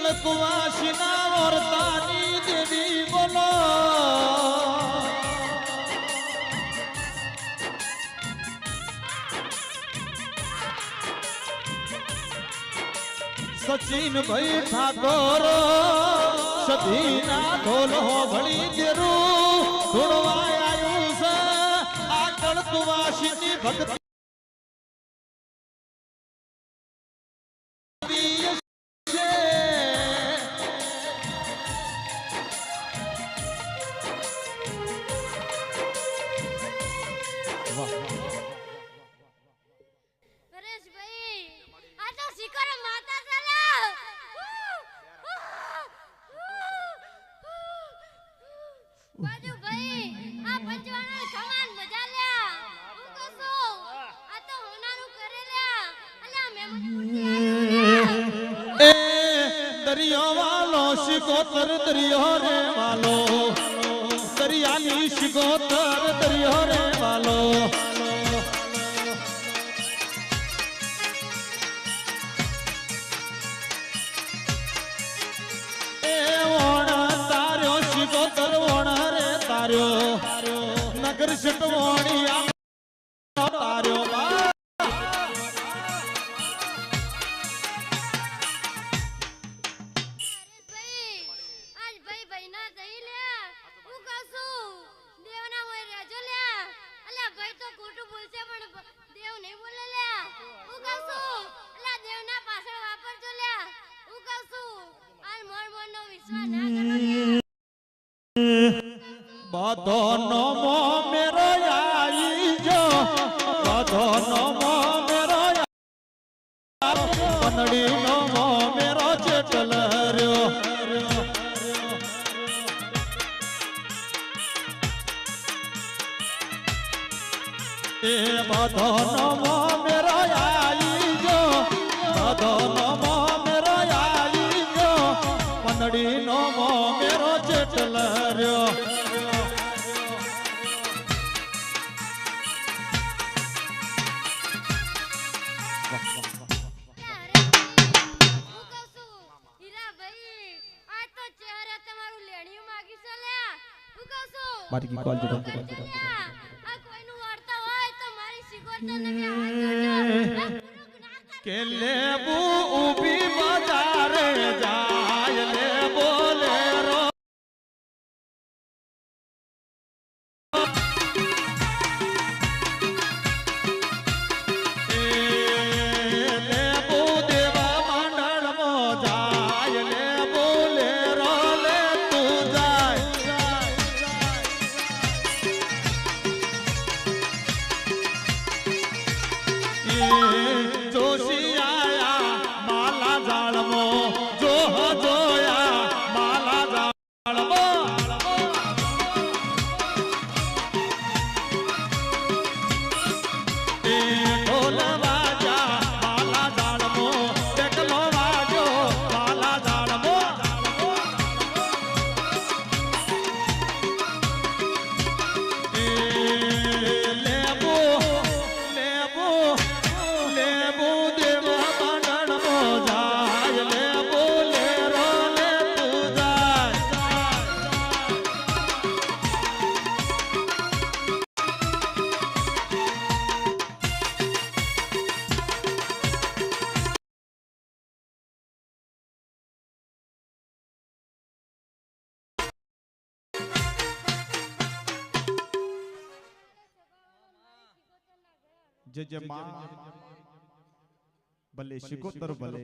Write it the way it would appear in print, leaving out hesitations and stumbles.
કળકવાસીના વર્તાની દેવી બોલો સચિન ભાઈ ઠાકોર સધીના ઢોલો ભળી દેરું ઢોળવા આવ્યું છે આ કળકવાસીની ભક્તિ બાજુ ભાઈ આ પંચવાણા ખવાન મજા લ્યા હું કસું આ તો હોનાનું કરે લ્યા અલ્યા મહેમાન એ દરિયો વાલો શિકોતર દરિયો રે વાલો દરિયાની શિકોતર દરિયો રે વાલો એ ઓણ તાર્યો શિકોતર ઓણ રે તાર્યો નગર શટવાણી તાર્યો બધો નો મો મેરો આઈ જો બધો નો મો મેરો પનડી નો મો મેરો ચેટલ રહ્યો એ બધો નો મો મેરો આઈ જો બધો નો મો મેરો આઈ જો પનડી નો મો મેરો ચેટલ રહ્યો મારી કી કોલ જોડો આ કોઈનું વાર્તા હોય તો મારી શિકોતર ને હાથ કે લેબુ ઊભી બજારે જાય લે બોલેરો લેબુ દેવા મંડળમાં જાય લે બોલેરો લે તું જાય જોશી આયા માલા જાળમો જો જોયા માલા જાળમો એ ઢોલ વાજા માલા જાળમો ટેકલો વાજો માલા જાળમો એ લેબો લેબો લેબુ દેવા મંડળમો જાય લે બોલેરો લે તું જાય જય જય માં ભલે શિકોતર ભલે